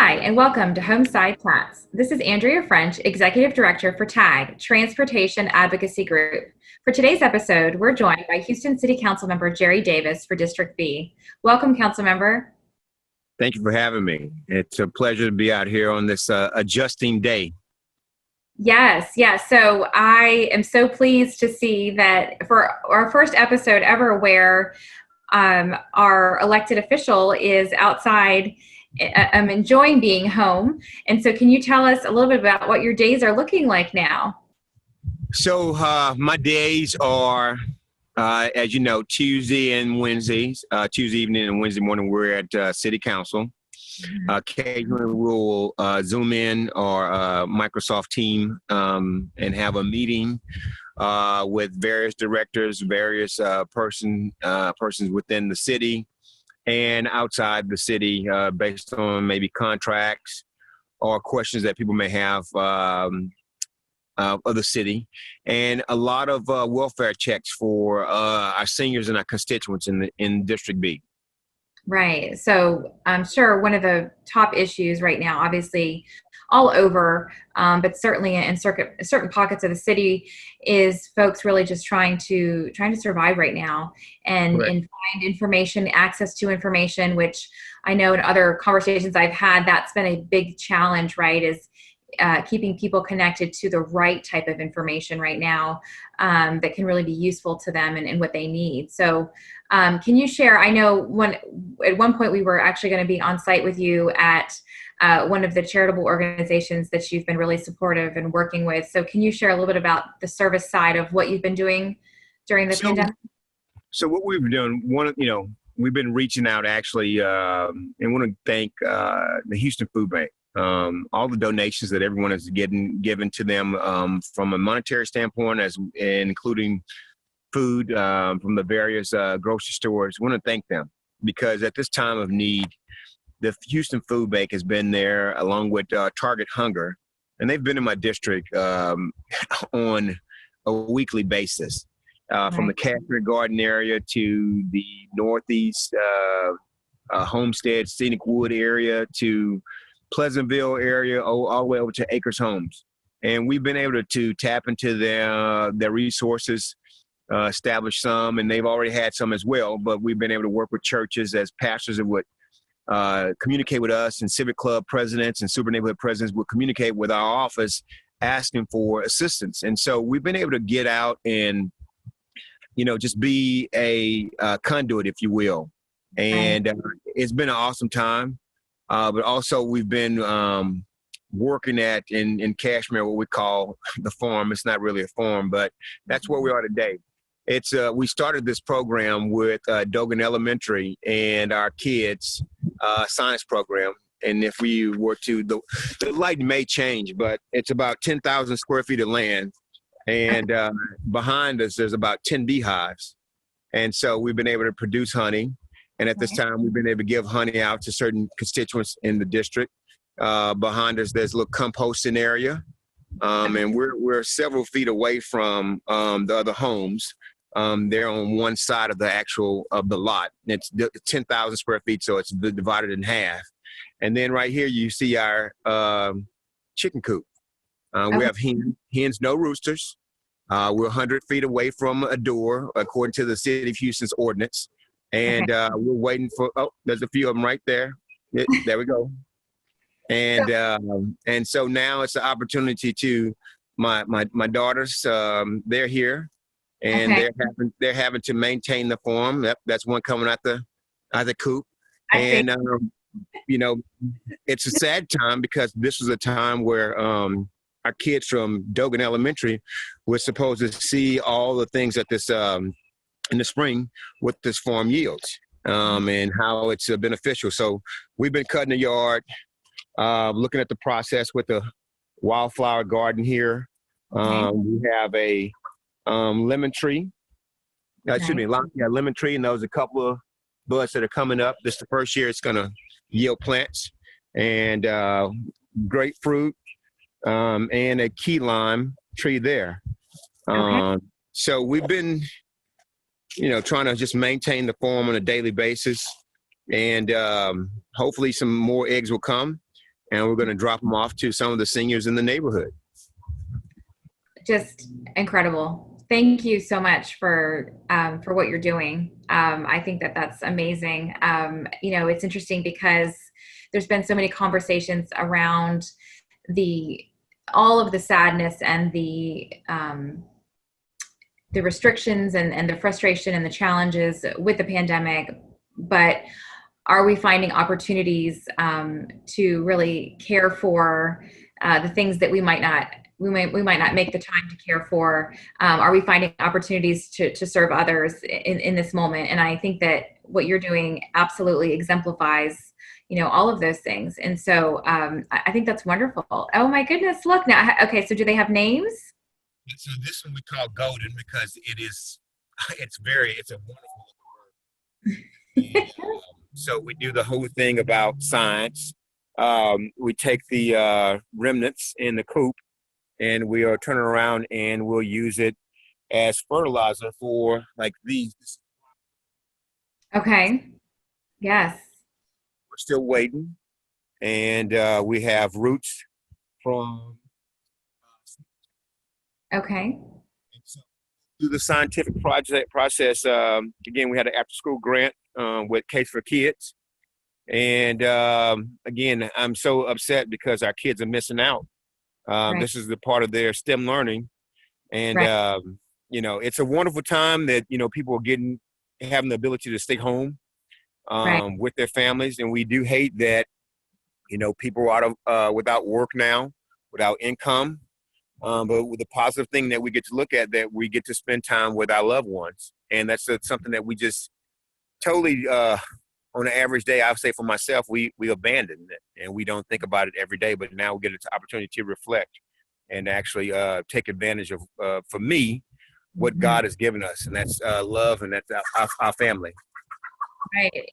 Hi, and welcome to Homeside Chats. This is Andrea French, Executive Director for TAG, Transportation Advocacy Group. For today's episode, we're joined by Houston City Council Member Jerry Davis for District B. Welcome, Council Member. Thank you for having me. It's a pleasure to be out here on this adjusting day. Yes. So I am so pleased to see that for our first episode ever where our elected official is outside enjoying being home. And so can you tell us a little bit about what your days are looking like now? So my days are, as you know, Tuesday and Wednesdays. Tuesday evening and Wednesday morning, we're at City Council. Occasionally we'll Zoom in or Microsoft Team and have a meeting with various directors, various persons within the city and outside the city based on maybe contracts or questions that people may have of the city, and a lot of welfare checks for our seniors and our constituents in District B. Right. So I'm sure one of the top issues right now, obviously all over, but certainly in certain pockets of the city, is folks really just trying to survive right now and find information, access to information, which I know in other conversations I've had, that's been a big challenge, right? Is keeping people connected to the right type of information right now that can really be useful to them and what they need. So can you share, I know at one point we were actually going to be on site with you at one of the charitable organizations that you've been really supportive and working with. So can you share a little bit about the service side of what you've been doing during the pandemic? So what we've been doing, we've been reaching out actually and want to thank the Houston Food Bank. All the donations that everyone is given to them from a monetary standpoint, including food from the various grocery stores. We want to thank them because at this time of need, the Houston Food Bank has been there along with Target Hunger, and they've been in my district on a weekly basis from the Cashmere Garden area to the Northeast Homestead Scenic Wood area to Pleasantville area, all the way over to Acres Homes. And we've been able to tap into their resources, establish some, and they've already had some as well, but we've been able to work with churches as pastors that would communicate with us, and civic club presidents and super neighborhood presidents would communicate with our office asking for assistance. And so we've been able to get out and, just be a conduit, if you will. And it's been an awesome time. But also we've been working at in Cashmere, what we call the farm. It's not really a farm, but that's where we are today. It's we started this program with Dogan Elementary and our kids science program. And if we were to, the light may change, but it's about 10,000 square feet of land. And behind us, there's about 10 beehives. And so we've been able to produce honey. And at this time, we've been able to give honey out to certain constituents in the district. Behind us, there's a little composting area. And we're several feet away from the other homes. They're on one side of the lot. It's 10,000 square feet, so it's divided in half. And then right here, you see our chicken coop. We have hens, no roosters. We're 100 feet away from a door, according to the City of Houston's ordinance. And we're waiting for, there's a few of them right there. There we go. And so now it's the opportunity to, my daughters, they're here, and they're having to maintain the farm. That's one coming out the coop. And, it's a sad time because this was a time where our kids from Dogan Elementary were supposed to see all the things that this, in the spring, what this farm yields and how it's beneficial. So we've been cutting the yard, looking at the process with the wildflower garden here. We have a lemon tree. Lemon tree, and there's a couple of buds that are coming up. This is the first year it's going to yield plants, and grapefruit and a key lime tree there. So we've been trying to just maintain the farm on a daily basis, and hopefully some more eggs will come. and we're going to drop them off to some of the seniors in the neighborhood. Just incredible. Thank you so much for what you're doing. I think that that's amazing. It's interesting because there's been so many conversations around all of the sadness and the restrictions and the frustration and the challenges with the pandemic, but are we finding opportunities to really care for the things that we might not make the time to care for? Are we finding opportunities to serve others in this moment? And I think that what you're doing absolutely exemplifies, all of those things. And so I think that's wonderful. Oh my goodness, look now. Okay, so do they have names? So this one we call Golden because it's a wonderful word. And, so we do the whole thing about science. We take the remnants in the coop and we are turning around and we'll use it as fertilizer for like these. Okay. Yes. We're still waiting. And we have roots from. Okay. So through the scientific process, again, we had an after-school grant with Case for Kids. And again, I'm so upset because our kids are missing out. Right. This is the part of their STEM learning. And, right. It's a wonderful time that, people are having the ability to stay home right. with their families. And we do hate that, people are without work now, without income. But with the positive thing that we get to look at, that we get to spend time with our loved ones. And that's something that we just totally, on an average day, I would say for myself, we abandon it and we don't think about it every day. But now we get an opportunity to reflect and actually take advantage of, for me, what God has given us. And that's love, and that's our family. Right.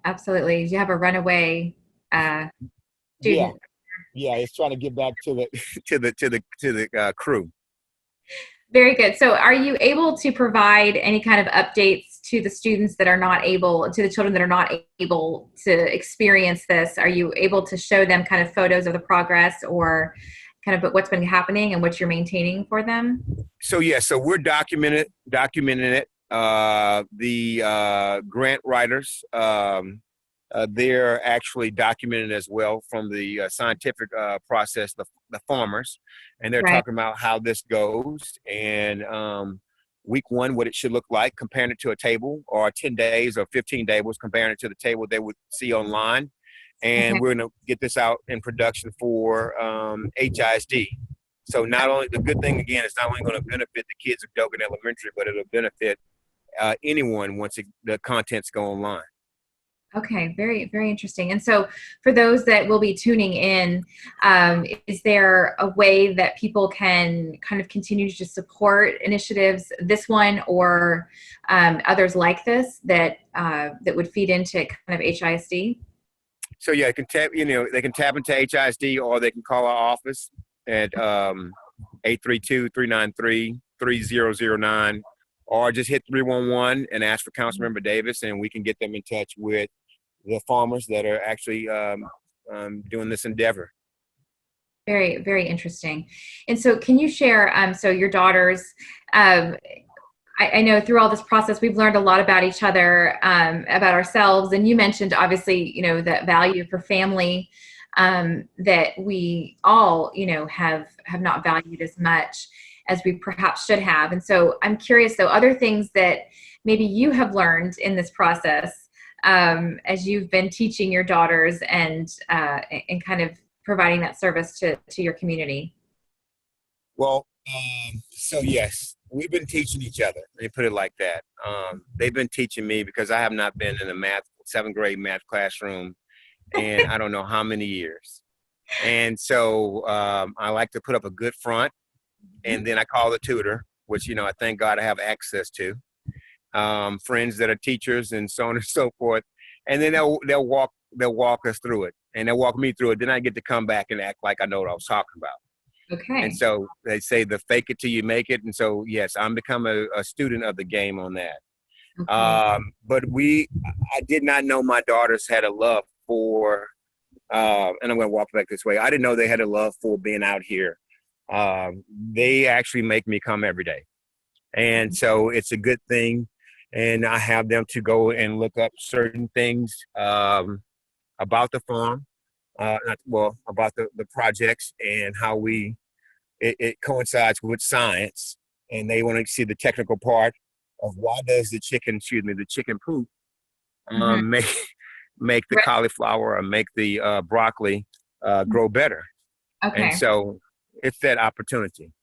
Absolutely. You have a runaway student. Yeah, it's trying to get back to the to the crew. Very good. So are you able to provide any kind of updates to the students that are not able, to the children that are not able to experience this? Are you able to show them kind of photos of the progress or kind of what's been happening and what you're maintaining for them? So we're documenting it. The grant writers, they're actually documented as well from the scientific process, the farmers, and they're right. talking about how this goes and week one, what it should look like, comparing it to a table, or 10 days or 15 days, comparing it to the table they would see online. And we're going to get this out in production for HISD. So not only, the good thing again, it's not only going to benefit the kids of Dogan Elementary, but it'll benefit anyone once the contents go online. Okay, very, very interesting. And so for those that will be tuning in, is there a way that people can kind of continue to support initiatives, this one or others like this, that would feed into kind of HISD? So yeah, they can tap into HISD, or they can call our office at 832-393-3009, or just hit 311 and ask for Councilmember Davis, and we can get them in touch with the farmers that are actually doing this endeavor. Very, very interesting. And so can you share, so your daughters, I know through all this process, we've learned a lot about each other, about ourselves. And you mentioned, obviously, that value for family that we all, have not valued as much as we perhaps should have. And so I'm curious, though, other things that maybe you have learned in this process as you've been teaching your daughters and kind of providing that service to your community? Well, so yes, we've been teaching each other. Let me put it like that. They've been teaching me, because I have not been in a seventh grade math classroom in I don't know how many years. And so I like to put up a good front, and then I call the tutor, which, I thank God I have access to. Friends that are teachers and so on and so forth, and then they'll walk us through it, and they'll walk me through it. Then I get to come back and act like I know what I was talking about. Okay. And so they say the fake it till you make it, and so yes, I'm become a student of the game on that. Okay. But I did not know my daughters had a love for and I'm going to walk back this way. I didn't know they had a love for being out here. They actually make me come every day. And so it's a good thing. And I have them to go and look up certain things about the farm, about the projects and how it coincides with science. And they want to see the technical part of why does the chicken poop make the Right. cauliflower or make the broccoli grow better. And Okay. so it's that opportunity.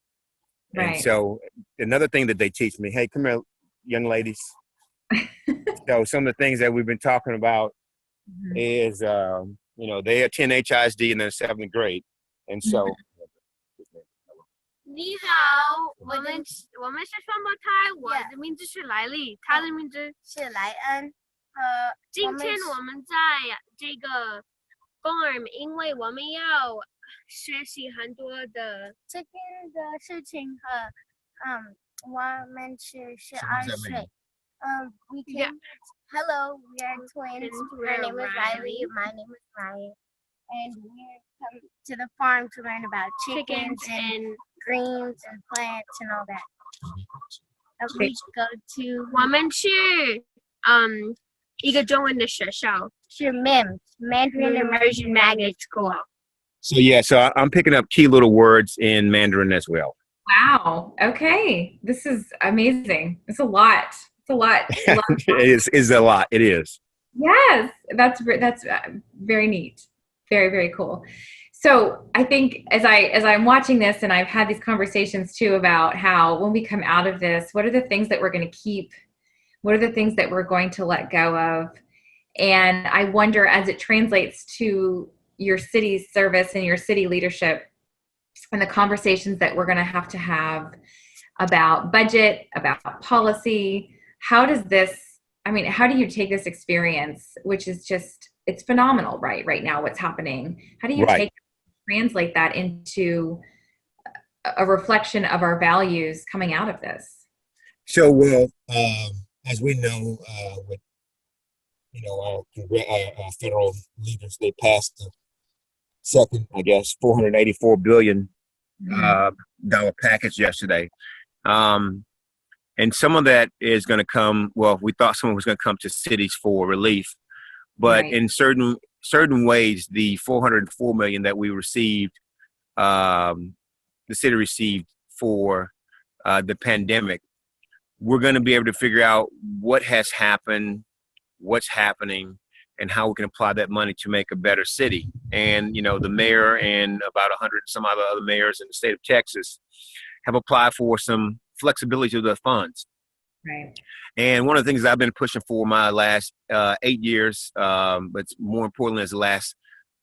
And Right. so another thing that they teach me, hey, come here, young ladies. So some of the things that we've been talking about Mhm. is, they attend HISD in their 7th grade. And so 你好，我们是 we came. Hello, we are twins. Her name is Riley. My name is Ryan, and we come to the farm to learn about chickens and greens and plants and all that. We go to 是 MIMS, Mandarin Immersion Magnet School. so I'm picking up key little words in Mandarin as well. Wow. Okay. This is amazing. It's a lot. It's a lot. It is a lot. It is. Yes. That's very neat. Very, very cool. So I think as I'm watching this, and I've had these conversations too about how when we come out of this, what are the things that we're going to keep? What are the things that we're going to let go of? And I wonder, as it translates to your city's service and your city leadership and the conversations that we're going to have about budget, about policy, how do you take this experience, which is just, it's phenomenal, right now, what's happening? How do you translate that into a reflection of our values coming out of this? So, as we know, with our federal leaders, they passed the second, I guess, $484 billion dollar package yesterday, and some of that is going to come. Well, we thought some of it was going to come to cities for relief, but in certain ways, the $404 million that we received, the city received for the pandemic, we're going to be able to figure out what has happened, what's happening, and how we can apply that money to make a better city. And, the mayor and about 100 some other mayors in the state of Texas have applied for some flexibility to the funds. Right. And one of the things I've been pushing for my last 8 years, but more importantly, is the last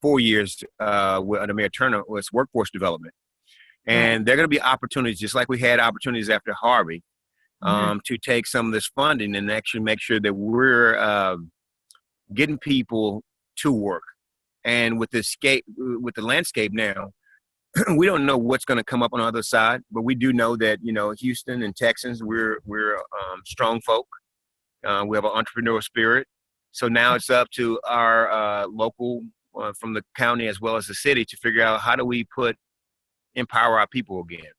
4 years under Mayor Turner, was workforce development. And there are going to be opportunities, just like we had opportunities after Harvey, to take some of this funding and actually make sure that we're getting people to work. And with the landscape now, we don't know what's going to come up on the other side, but we do know that, Houston and Texans, we're strong folk. We have an entrepreneurial spirit. So now it's up to our local, from the county as well as the city, to figure out how do we empower our people again.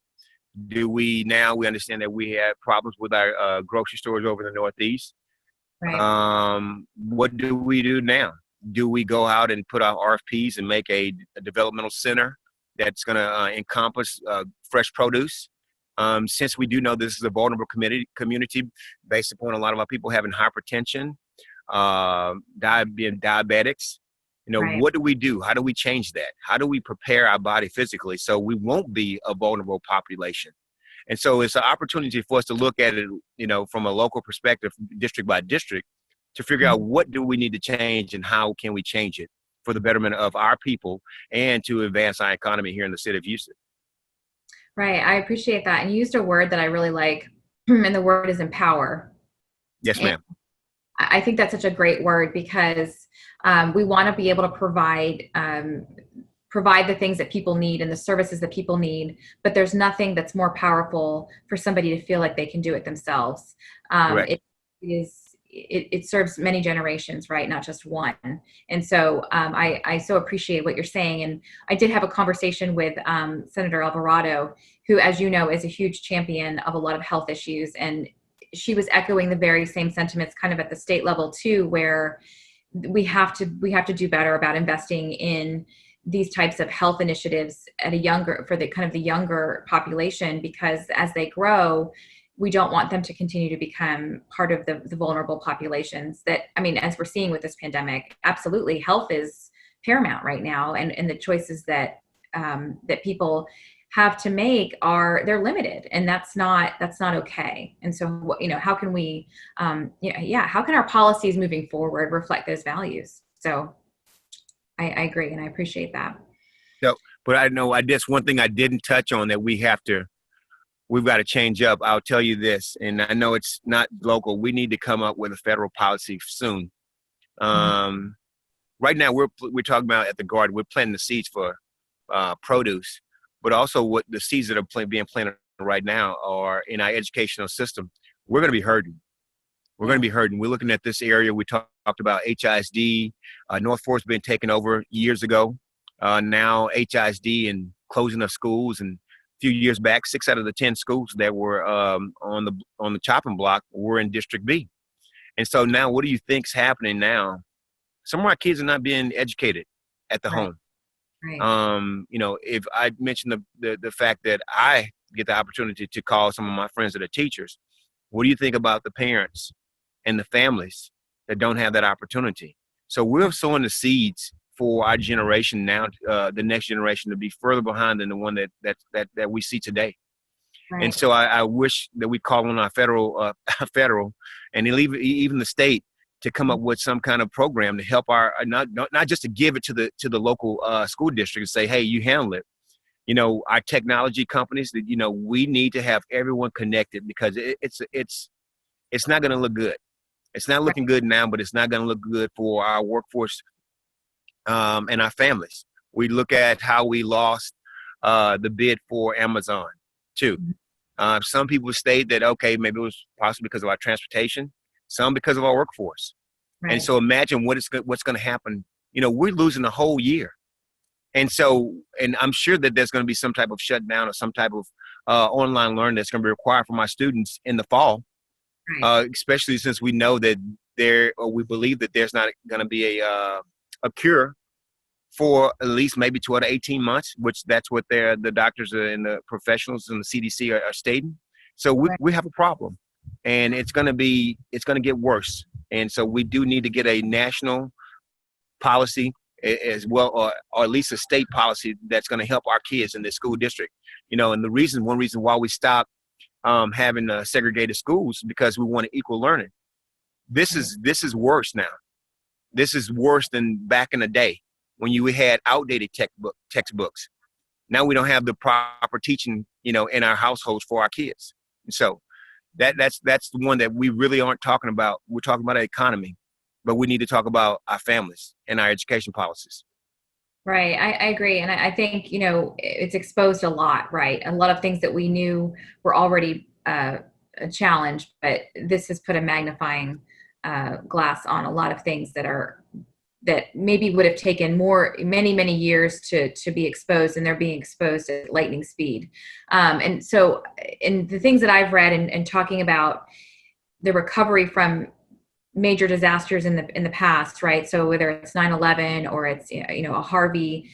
We understand that we have problems with our grocery stores over in the Northeast. Right. What do we do now? Do we go out and put out RFPs and make a developmental center that's going to encompass fresh produce? Since we do know this is a vulnerable community based upon a lot of our people having hypertension, being diabetics, what do we do? How do we change that? How do we prepare our body physically so we won't be a vulnerable population? And so it's an opportunity for us to look at it, from a local perspective, district by district, to figure out what do we need to change and how can we change it for the betterment of our people and to advance our economy here in the city of Houston. Right. I appreciate that. And you used a word that I really like, and the word is empower. Yes, ma'am. I think that's such a great word because we want to be able to provide the things that people need and the services that people need, but there's nothing that's more powerful for somebody to feel like they can do it themselves. It is, it serves many generations, right? Not just one. And so I so appreciate what you're saying. And I did have a conversation with Senator Alvarado, who, as you know, is a huge champion of a lot of health issues. And she was echoing the very same sentiments kind of at the state level too, where we have to do better about investing in these types of health initiatives at for the kind of the younger population, because as they grow, we don't want them to continue to become part of the vulnerable populations that, I mean, as we're seeing with this pandemic, absolutely health is paramount right now. And the choices that people have to make they're limited, and that's not okay. And so, how can we, how can our policies moving forward reflect those values? So I agree, and I appreciate that. So, but I know one thing I didn't touch on that we've got to change up. I'll tell you this, and I know it's not local. We need to come up with a federal policy soon. Right now, we're talking about at the Garden, we're planting the seeds for produce, but also what the seeds that are being planted right now are in our educational system. We're going to be hurting. We're looking at this area. We talked about HISD. North Fork's been taken over years ago. Now HISD and closing of schools, and a few years back, 6 out of the 10 schools that were on the chopping block were in District B. And so now, what do you think's happening now? Some of our kids are not being educated at the home. Right. If I mention the fact that I get the opportunity to call some of my friends that are teachers, what do you think about the parents and the families that don't have that opportunity? So we're sowing the seeds for our generation now, the next generation, to be further behind than the one that we see today. Right. And so I wish that we call on our federal and even the state to come up with some kind of program to help our not just to give it to the local school district and say, hey, you handle it. Our technology companies that we need to have everyone connected, because it's not going to look good. It's not looking good now, but it's not going to look good for our workforce and our families. We look at how we lost the bid for Amazon too. Some people state that, okay, maybe it was possibly because of our transportation, some because of our workforce. Right. And so imagine what's going to happen. We're losing a whole year. And so, and I'm sure that there's going to be some type of shutdown or some type of online learning that's going to be required for my students in the fall, right. Especially since we know that we believe that there's not going to be a cure for at least maybe 12 to 18 months, which that's what the doctors and the professionals and the CDC are stating. So we have a problem, and it's going to get worse. And so we do need to get a national policy as well, or at least a state policy that's going to help our kids in this school district. And one reason why we stopped having segregated schools, because we wanted equal learning. This is worse now. This is worse than back in the day when you had outdated textbooks. Now we don't have the proper teaching, in our households for our kids. And so that's the one that we really aren't talking about. We're talking about the economy, but we need to talk about our families and our education policies. Right. I agree. And I think, it's exposed a lot, right? A lot of things that we knew were already a challenge, but this has put a magnifying glass on a lot of things that maybe would have taken many years to be exposed, and they're being exposed at lightning speed. And so, in the things that I've read and talking about the recovery from major disasters in the past, right? So whether it's 9/11 or it's a Harvey,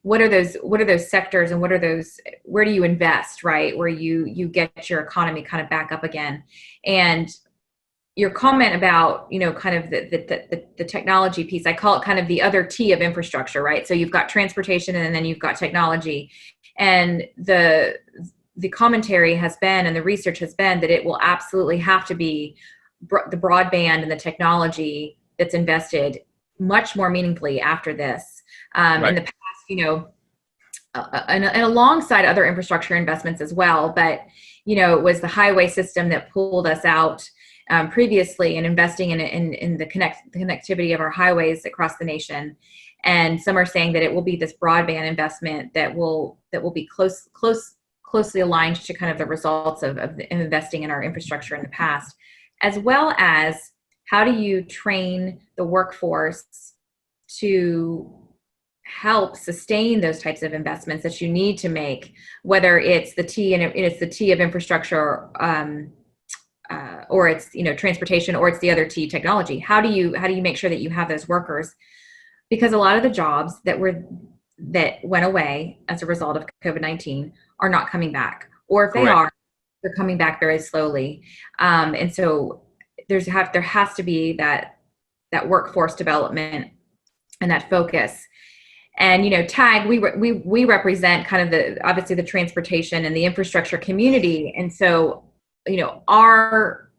what are those sectors, and where do you invest, right? Where you get your economy kind of back up again. And your comment about, kind of the technology piece, I call it kind of the other T of infrastructure, right? So you've got transportation, and then you've got technology. And the commentary has been, and the research has been, that it will absolutely have to be the broadband and the technology that's invested much more meaningfully after this. Right. In the past, and alongside other infrastructure investments as well. But, it was the highway system that pulled us out previously, and investing in the connectivity of our highways across the nation. And some are saying that it will be this broadband investment that will be closely aligned to kind of the results of investing in our infrastructure in the past. as well as how do you train the workforce to help sustain those types of investments that you need to make, whether it's the T and it's the T of infrastructure, or it's transportation, or it's the other T, technology. How do you make sure that you have those workers? Because a lot of the jobs that went away as a result of COVID-19 are not coming back, or if they Correct. are, they're coming back very slowly. And so there has to be that workforce development and that focus. And TAG, we represent kind of obviously the transportation and the infrastructure community, and so our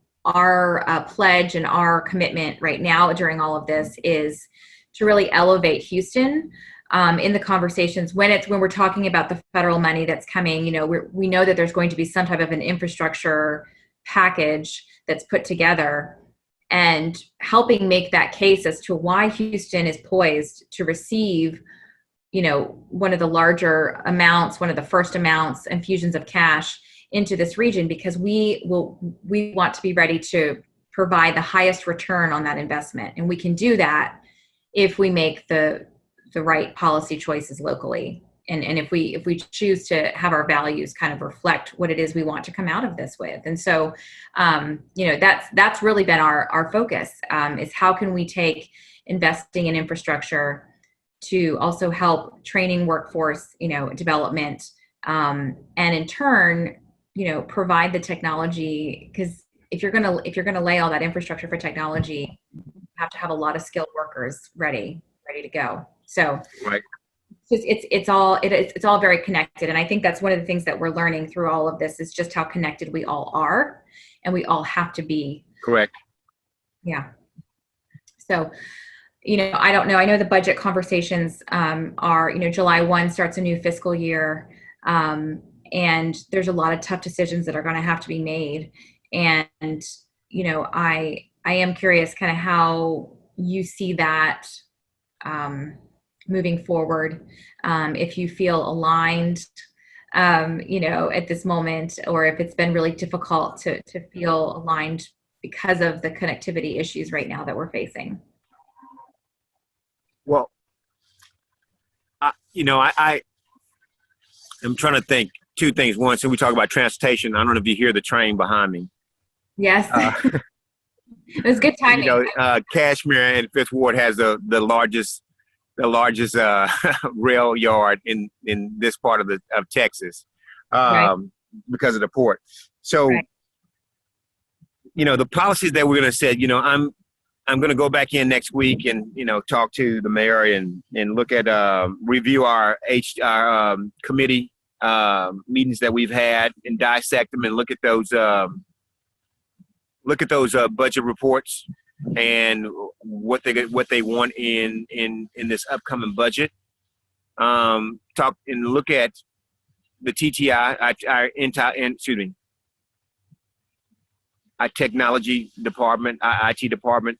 pledge and our commitment right now during all of this is to really elevate Houston in the conversations when we're talking about the federal money that's coming. We know that there's going to be some type of an infrastructure package that's put together, and helping make that case as to why Houston is poised to receive one of the larger amounts, one of the first amounts, infusions of cash into this region, because we want to be ready to provide the highest return on that investment. And we can do that if we make the right policy choices locally. And if we choose to have our values kind of reflect what it is we want to come out of this with. And so, that's really been our focus, is how can we take investing in infrastructure to also help training workforce, development, and in turn, provide the technology. Because if you're gonna lay all that infrastructure for technology, you have to have a lot of skilled workers ready to go. So Right. it's all very connected, and I think that's one of the things that we're learning through all of this is just how connected we all are, and we all have to be. Correct. Yeah. So, I don't know. I know the budget conversations are, July 1 starts a new fiscal year, and there's a lot of tough decisions that are going to have to be made. And, I am curious kind of how you see that moving forward, if you feel aligned, at this moment, or if it's been really difficult to feel aligned because of the connectivity issues right now that we're facing. Well, I am trying to think two things. One, so we talk about transportation. I don't know if you hear the train behind me. Yes. It was good timing. Cashmere and Fifth Ward has the largest rail yard in this part of Texas, Right. because of the port. So, Right. The policies that we're going to set. I'm going to go back in next week and talk to the mayor and look at review our committee meetings that we've had and dissect them and look at those budget reports and what they want in this upcoming budget. Talk and look at the TTI, our technology department, our IT department,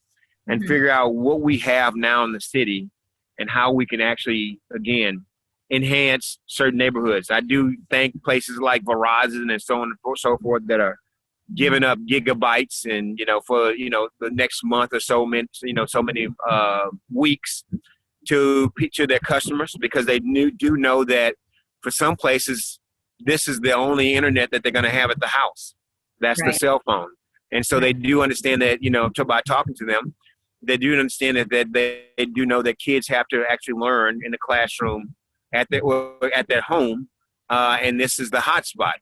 and figure out what we have now in the city and how we can actually, again, enhance certain neighborhoods. I do thank places like Verizon and so on and so forth that are giving up gigabytes and, for, the next month or so many weeks to their customers, because they do know that for some places, this is the only internet that they're going to have at the house. That's Right. the cell phone. And so they do understand that, by talking to them, they do understand that they do know that kids have to actually learn in the classroom at their home, and this is the hot spot.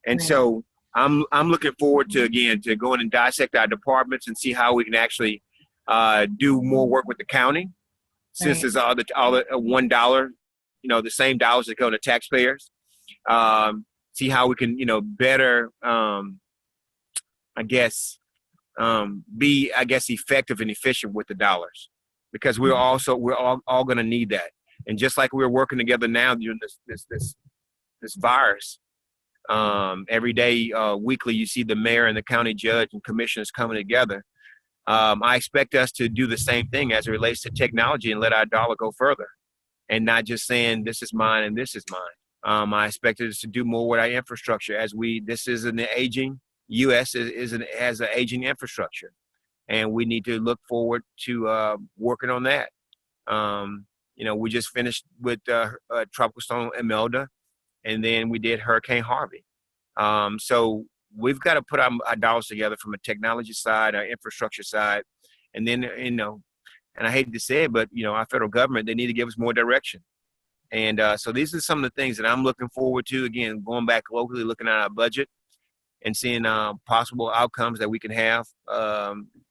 And Right. so I'm looking forward to going and dissect our departments and see how we can actually do more work with the county, since Right. there's all the $1, the same dollars that go to taxpayers. See how we can better be effective and efficient with the dollars, because we're all going to need that. And just like we're working together now during this virus, every day, weekly, you see the mayor and the county judge and commissioners coming together. I expect us to do the same thing as it relates to technology and let our dollar go further, and not just saying this is mine and this is mine. I expect us to do more with our infrastructure this is an aging U.S. has an aging infrastructure, and we need to look forward to working on that. We just finished with Tropical Storm Imelda, and then we did Hurricane Harvey. So we've got to put our dollars together from a technology side, our infrastructure side, and then, and I hate to say it, but, our federal government, they need to give us more direction. And so these are some of the things that I'm looking forward to, again, going back locally, looking at our budget and seeing possible outcomes that we can have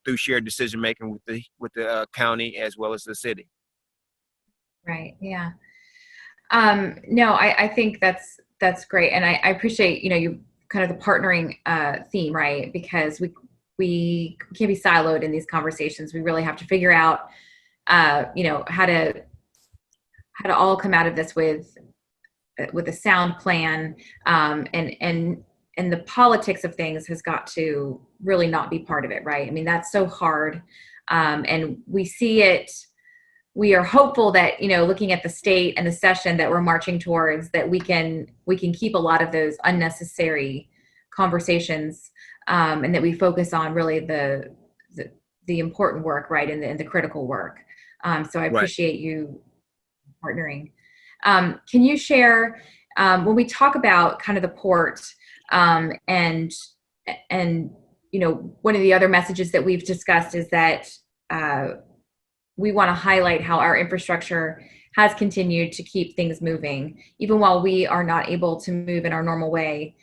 through shared decision-making with the county as well as the city. Right. Yeah. No, I think that's great. And I appreciate, you kind of the partnering theme, right? Because we can't be siloed in these conversations. We really have to figure out, how to all come out of this with a sound plan, and the politics of things has got to really not be part of it, right? I mean, that's so hard, and we see it. We are hopeful that, looking at the state and the session that we're marching towards, that we can keep a lot of those unnecessary conversations, and that we focus on really the important work, right, and the critical work. So I appreciate you partnering. Can you share, when we talk about kind of the port, and one of the other messages that we've discussed is that we want to highlight how our infrastructure has continued to keep things moving, even while we are not able to move in our normal way,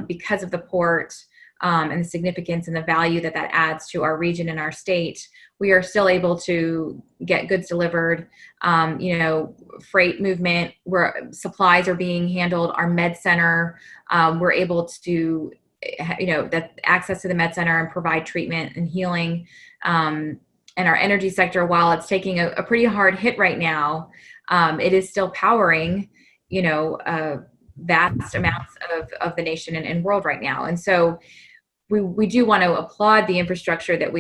because of the port, and the significance and the value that adds to our region and our state. We are still able to get goods delivered, freight movement, where supplies are being handled. Our med center, we're able to, that access to the med center and provide treatment and healing. And our energy sector, while it's taking a pretty hard hit right now, it is still powering, vast amounts of the nation and world right now. And so we do want to applaud the infrastructure that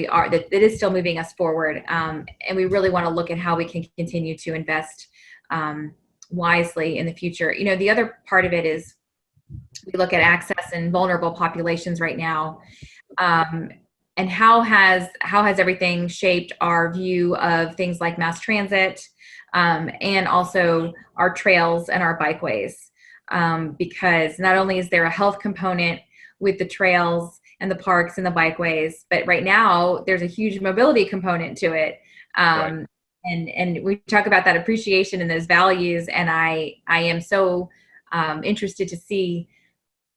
is still moving us forward. And we really want to look at how we can continue to invest wisely in the future. The other part of it is we look at access and vulnerable populations right now. And how has everything shaped our view of things like mass transit, and also our trails and our bikeways? Because not only is there a health component with the trails and the parks and the bikeways, but right now there's a huge mobility component to it. Right. And we talk about that appreciation and those values, and I am so interested to see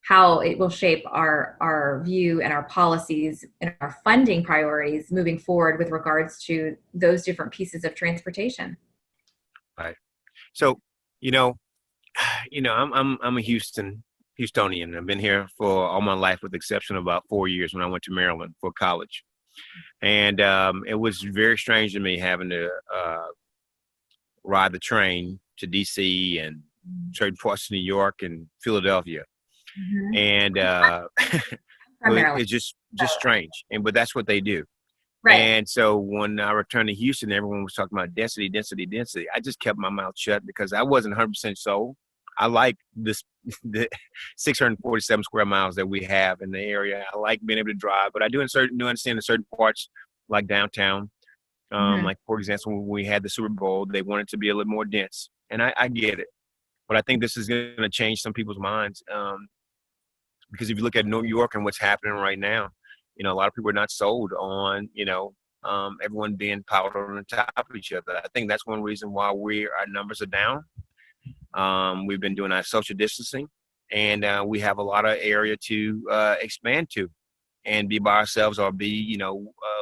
how it will shape our view and our policies and our funding priorities moving forward with regards to those different pieces of transportation. Right. So, I'm a Houstonian. I've been here for all my life, with the exception of about 4 years when I went to Maryland for college. And it was very strange to me having to ride the train to DC and certain parts of New York and Philadelphia. Mm-hmm. And it's just strange. But that's what they do. Right. And so when I returned to Houston, everyone was talking about density. I just kept my mouth shut because I wasn't 100% sold. I like the 647 square miles that we have in the area. I like being able to drive, but I do understand in certain parts, like downtown, mm-hmm. like, for example, when we had the Super Bowl, they wanted to be a little more dense. And I get it. But I think this is going to change some people's minds. Because if you look at New York and what's happening right now, a lot of people are not sold on, everyone being piled on top of each other. I think that's one reason why our numbers are down. We've been doing our social distancing, and we have a lot of area to expand to and be by ourselves, or be,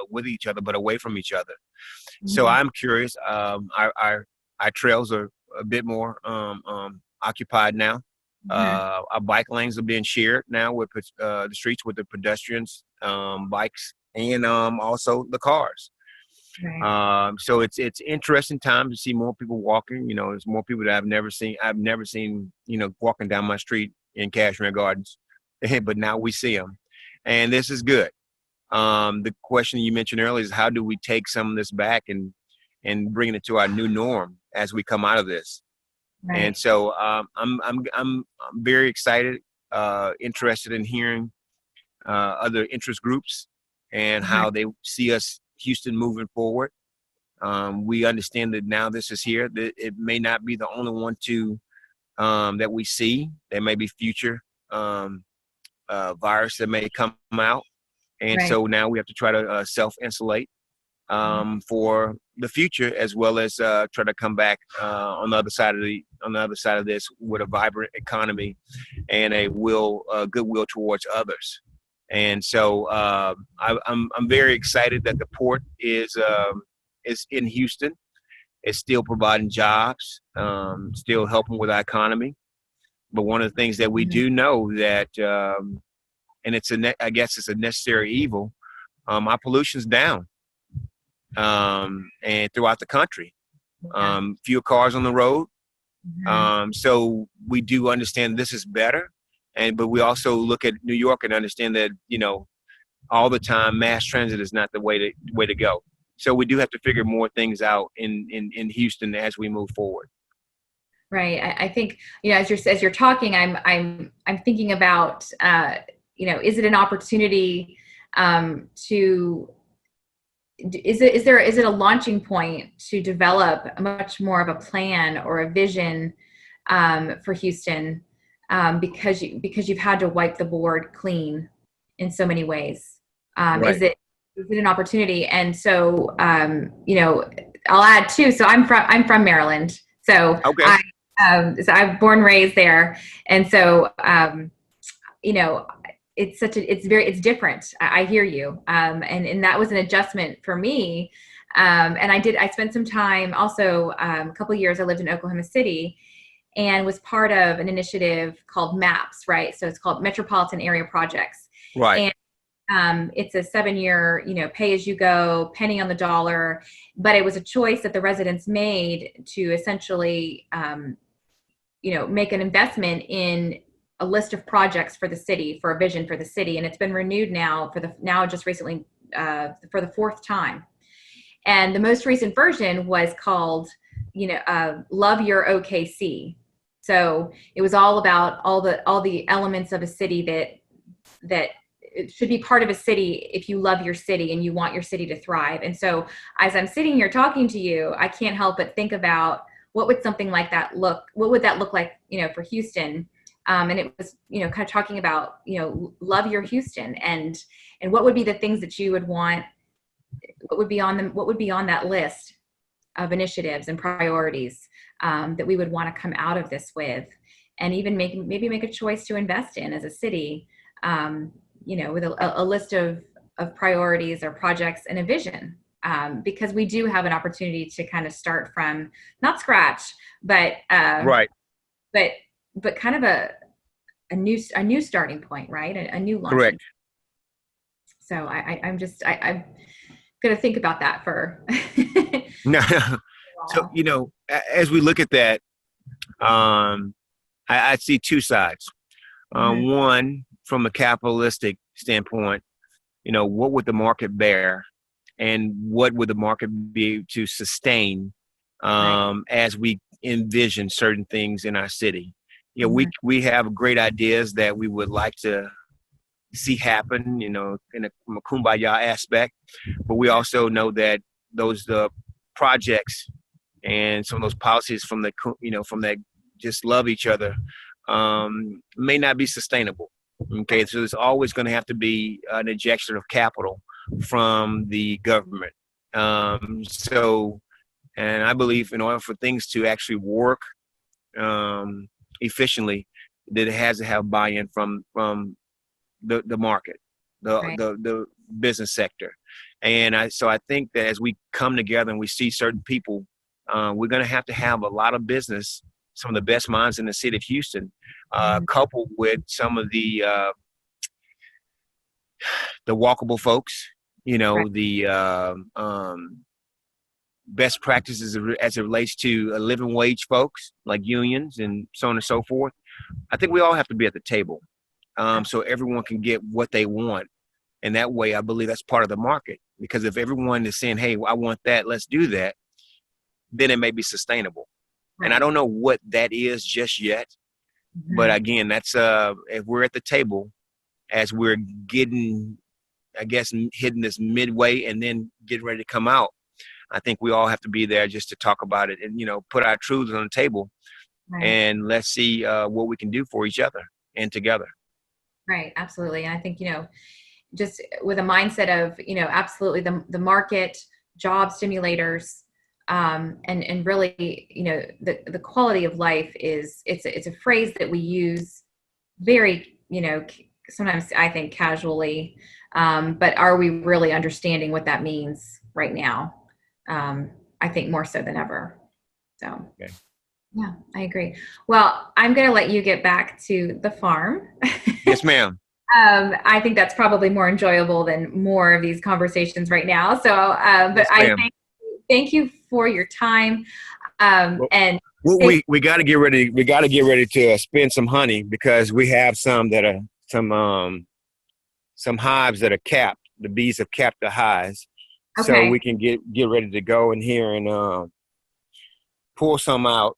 with each other, but away from each other. Mm-hmm. So I'm curious. Our trails are a bit more occupied now. Mm-hmm. Our bike lanes are being shared now with the streets, with the pedestrians, bikes, and also the cars. Right. So it's interesting time to see more people walking. There's more people that I've never seen, walking down my street in Cashmere Gardens, but now we see them, and this is good. The question you mentioned earlier is, how do we take some of this back and bring it to our new norm as we come out of this? Right. And so I'm very excited, interested in hearing other interest groups and how they see us, Houston, moving forward. We understand that now this is here, that it may not be the only one that we see. There may be future virus that may come out. And so now we have to try to self-insulate for the future, as well as try to come back on the other side of this with a vibrant economy and a goodwill towards others. And so I'm very excited that the port is in Houston. It's still providing jobs, still helping with our economy. But one of the things that we do know that, and I guess it's a necessary evil, our pollution's down, and throughout the country. Fewer cars on the road. So we do understand this is better. But we also look at New York and understand that, all the time mass transit is not the way to go. So we do have to figure more things out in Houston as we move forward. Right. I think, as you're talking, I'm thinking about, is it an opportunity is it a launching point to develop much more of a plan or a vision for Houston, because you've had to wipe the board clean in so many ways? Is it an opportunity? And so, I'll add too. So I'm from Maryland. So so I'm born and raised there. And so, it's different. I hear you. And that was an adjustment for me. And I spent some time also, a couple of years, I lived in Oklahoma City and was part of an initiative called MAPS, right? So it's called Metropolitan Area Projects. Right. And it's a 7-year, pay as you go, penny on the dollar, but it was a choice that the residents made to essentially, make an investment in a list of projects for the city, for a vision for the city. And it's been renewed now just recently, for the 4th time. And the most recent version was called, Love Your OKC. So it was all about all the elements of a city that it should be part of a city if you love your city and you want your city to thrive. And so as I'm sitting here talking to you, I can't help but think about what would something like that look like, for Houston. And it was, kind of talking about, love your Houston and what would be the things that you would want, what would be on that list of initiatives and priorities that we would want to come out of this with, and even maybe make a choice to invest in as a city, with a list of priorities or projects and a vision, because we do have an opportunity to kind of start from not scratch, but but kind of a new starting point, right? A new launch. Correct. So I'm going to think about that for. No. So, as we look at that, I see two sides. One, from a capitalistic standpoint, what would the market bear, and what would the market be able to sustain as we envision certain things in our city? We have great ideas that we would like to see happen, from a kumbaya aspect, but we also know that those projects and some of those policies from that just love each other may not be sustainable. Okay, so there's always going to have to be an injection of capital from the government. And I believe in order for things to actually work efficiently, that it has to have buy-in from the market, the business sector. And so I think that as we come together and we see certain people, we're going to have a lot of business, some of the best minds in the city of Houston, coupled with some of the walkable folks, the best practices as it relates to living wage folks like unions and so on and so forth. I think we all have to be at the table, so everyone can get what they want. And that way, I believe that's part of the market. Because if everyone is saying, hey, I want that, let's do that, then it may be sustainable. Right. And I don't know what that is just yet. But again, that's if we're at the table, as we're getting, I guess, hitting this midway and then getting ready to come out. I think we all have to be there just to talk about it and, put our truths on the table, Right. and let's see what we can do for each other and together. Right. Absolutely. And I think, just with a mindset of, absolutely the market, job stimulators, and really, the quality of life it's a phrase that we use very, sometimes I think casually, but are we really understanding what that means right now? I think more so than ever. So, okay. Yeah, I agree. Well, I'm going to let you get back to the farm. Yes, ma'am. I think that's probably more enjoyable than more of these conversations right now. So, but yes, I thank you for your time. And we got to get ready. We got to get ready to spin some honey, because we have some that are some hives that are capped. The bees have capped the hives, so we can get ready to go in here and pull some out.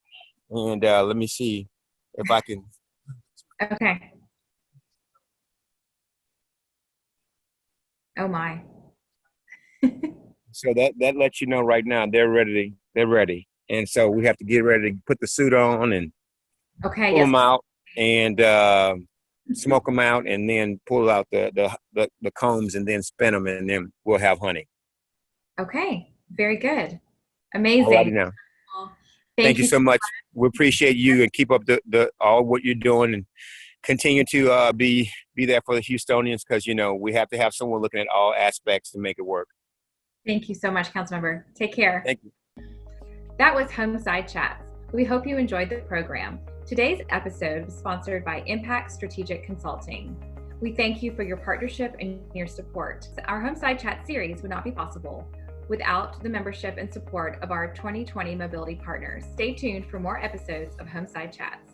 And let me see if I can. Okay. Oh my. So that lets you know right now they're ready. They're ready, and so we have to get ready to put the suit on and pull them out and smoke them out, and then pull out the combs and then spin them, and then we'll have honey. Okay. Very good. Amazing. All righty now. Well, thank you so much. We appreciate you, and keep up the all what you're doing, and continue to be there for the Houstonians, because we have to have someone looking at all aspects to make it work. Thank you so much, Councilmember. Take care. Thank you. That was Homeside Chats. We hope you enjoyed the program. Today's episode was sponsored by MPACT Strategic Consulting. We thank you for your partnership and your support. Our Homeside Chat series would not be possible without the membership and support of our 2020 mobility partners. Stay tuned for more episodes of Homeside Chats.